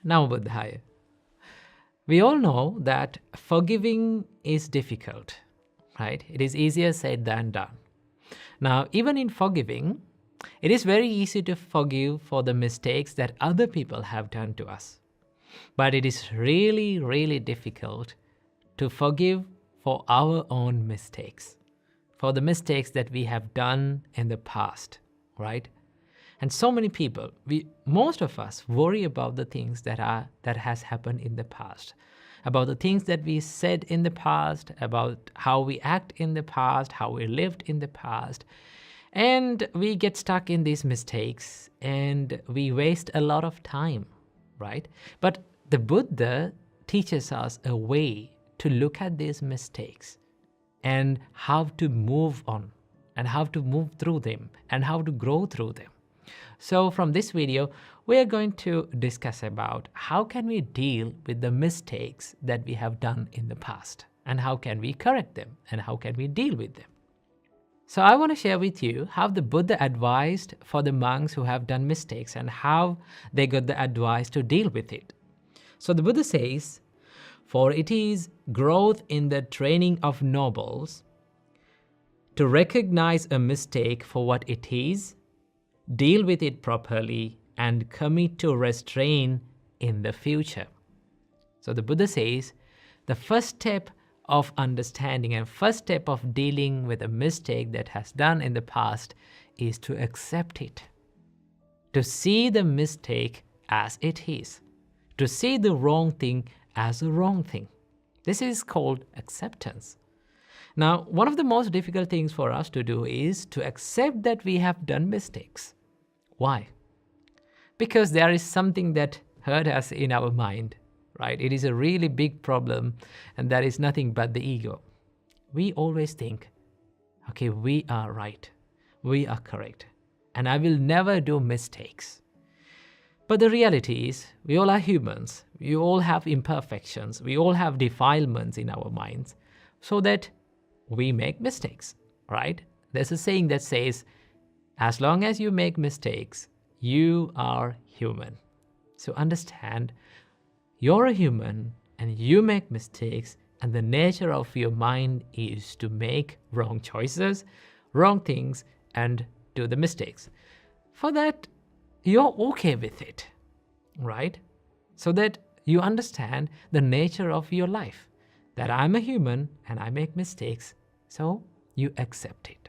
Now Buddhaya. We all know that forgiving is difficult, right? It is easier said than done. Now, even in forgiving, it is very easy to forgive for the mistakes that other people have done to us. But it is really, really difficult to forgive for our own mistakes, for the mistakes that we have done in the past, right? And so many people, most of us worry about the things that has happened in the past, about the things that we said in the past, about how we act in the past, how we lived in the past. And we get stuck in these mistakes and we waste a lot of time, right? But the Buddha teaches us a way to look at these mistakes and how to move on and how to move through them and how to grow through them. So from this video, we are going to discuss about how can we deal with the mistakes that we have done in the past and how can we correct them and how can we deal with them. So I want to share with you how the Buddha advised for the monks who have done mistakes and how they got the advice to deal with it. So the Buddha says, "For it is growth in the training of nobles to recognize a mistake for what it is, deal with it properly, and commit to restrain in the future." So the Buddha says the first step of understanding and first step of dealing with a mistake that has done in the past is to accept it, to see the mistake as it is, to see the wrong thing as a wrong thing. This is called acceptance. Now, one of the most difficult things for us to do is to accept that we have done mistakes. Why? Because there is something that hurt us in our mind, right? It is a really big problem, and that is nothing but the ego. We always think, okay, we are right, we are correct, and I will never do mistakes. But the reality is, we all are humans, we all have imperfections, we all have defilements in our minds, so that we make mistakes, right? There's a saying that says, as long as you make mistakes, you are human. So understand, you're a human and you make mistakes, and the nature of your mind is to make wrong choices, wrong things, and do the mistakes. For that, you're okay with it, right? So that you understand the nature of your life, that I'm a human and I make mistakes, so you accept it.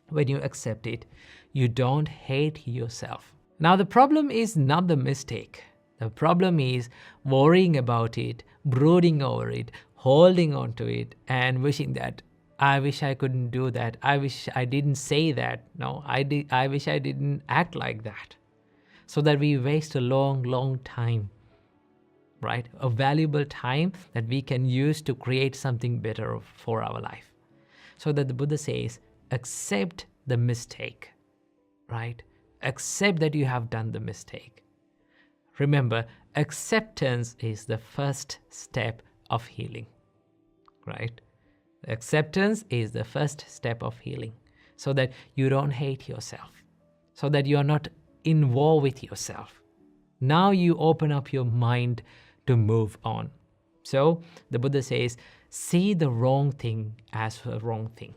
When you accept it, you don't hate yourself. Now, the problem is not the mistake. The problem is worrying about it, brooding over it, holding on to it, and wishing that, I wish I couldn't do that. I wish I didn't say that. No, I wish I didn't act like that. So that we waste a long, long time, right? A valuable time that we can use to create something better for our life. So that the Buddha says, accept the mistake, right? Accept that you have done the mistake. Remember, acceptance is the first step of healing, right? Acceptance is the first step of healing, so that you don't hate yourself, so that you are not in war with yourself. Now you open up your mind to move on. So the Buddha says, see the wrong thing as a wrong thing,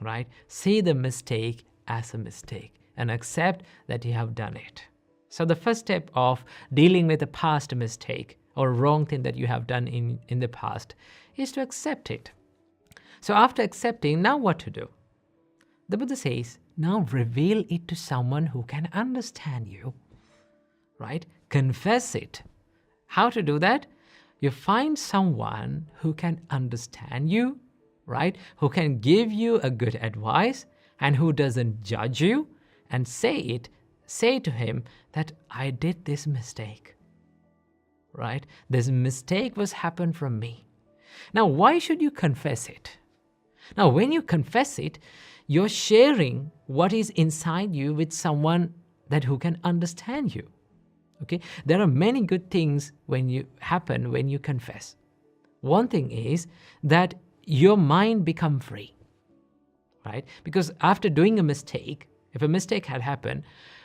right? See the mistake as a mistake and accept that you have done it. So the first step of dealing with a past mistake or wrong thing that you have done in the past is to accept it. So after accepting, now what to do? The Buddha says, now reveal it to someone who can understand you, right? Confess it. How to do that? You find someone who can understand you, right? Who can give you a good advice and who doesn't judge you, and say to him that I did this mistake, right? This mistake was happened from me. Now, why should you confess it? Now, when you confess it, you're sharing what is inside you with someone who can understand you. Okay? There are many good things when you confess. One thing is that your mind becomes free, right? Because after doing a mistake, if a mistake had happened,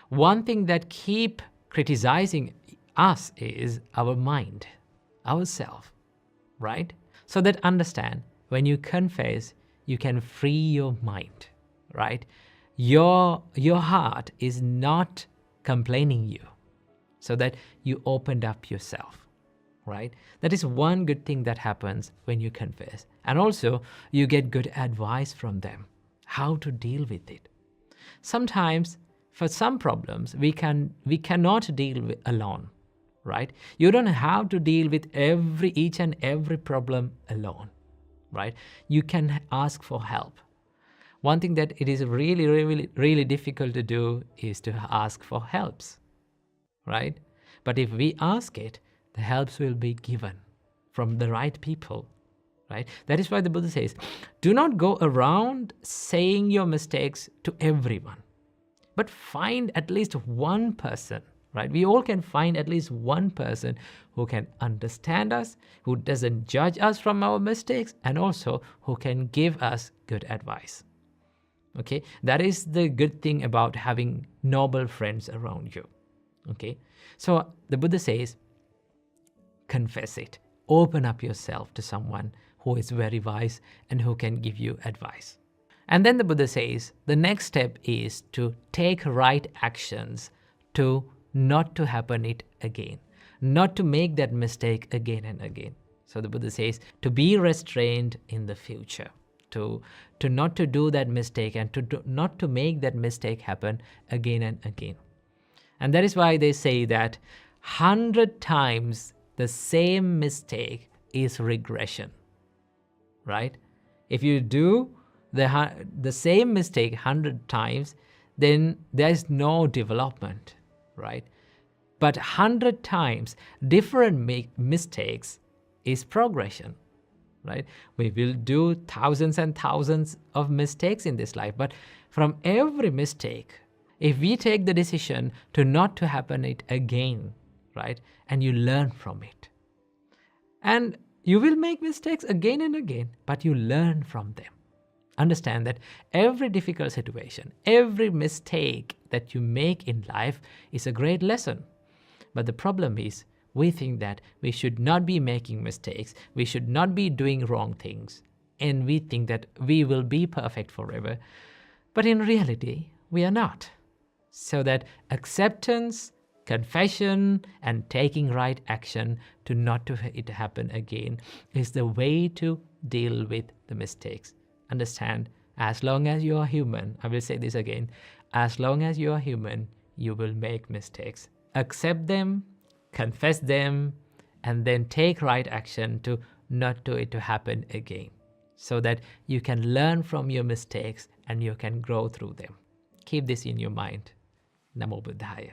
one thing that keep criticizing us is our mind, ourself, right? So that understand, when you confess, you can free your mind, right? Your heart is not complaining you, so that you opened up yourself, right? That is one good thing that happens when you confess. And also, you get good advice from them, how to deal with it. Sometimes, for some problems, we cannot deal with alone, right? You don't have to deal with each and every problem alone, right? You can ask for help. One thing that it is really, really, really difficult to do is to ask for helps, right? But if we ask it, the helps will be given from the right people, right? That is why the Buddha says, do not go around saying your mistakes to everyone, but find at least one person, right? We all can find at least one person who can understand us, who doesn't judge us from our mistakes, and also who can give us good advice. Okay, that is the good thing about having noble friends around you. Okay, so the Buddha says, confess it. Open up yourself to someone who is very wise and who can give you advice. And then the Buddha says, the next step is to take right actions to not to happen it again, not to make that mistake again and again. So the Buddha says, to be restrained in the future, to not to do that mistake and not to make that mistake happen again and again. And that is why they say that 100 times the same mistake is regression, right? If you do the same mistake 100 times, then there is no development, right? But 100 times different mistakes is progression, right? We will do thousands and thousands of mistakes in this life, but from every mistake, if we take the decision to not to happen it again, right? And you learn from it. And you will make mistakes again and again, but you learn from them. Understand that every difficult situation, every mistake that you make in life is a great lesson. But the problem is, we think that we should not be making mistakes, we should not be doing wrong things, and we think that we will be perfect forever. But in reality, we are not. So that acceptance, confession, and taking right action to not to it happen again is the way to deal with the mistakes. Understand, as long as you are human, I will say this again, as long as you are human, you will make mistakes. Accept them, confess them, and then take right action to not to it to happen again, so that you can learn from your mistakes and you can grow through them. Keep this in your mind. Namo Buddhaya.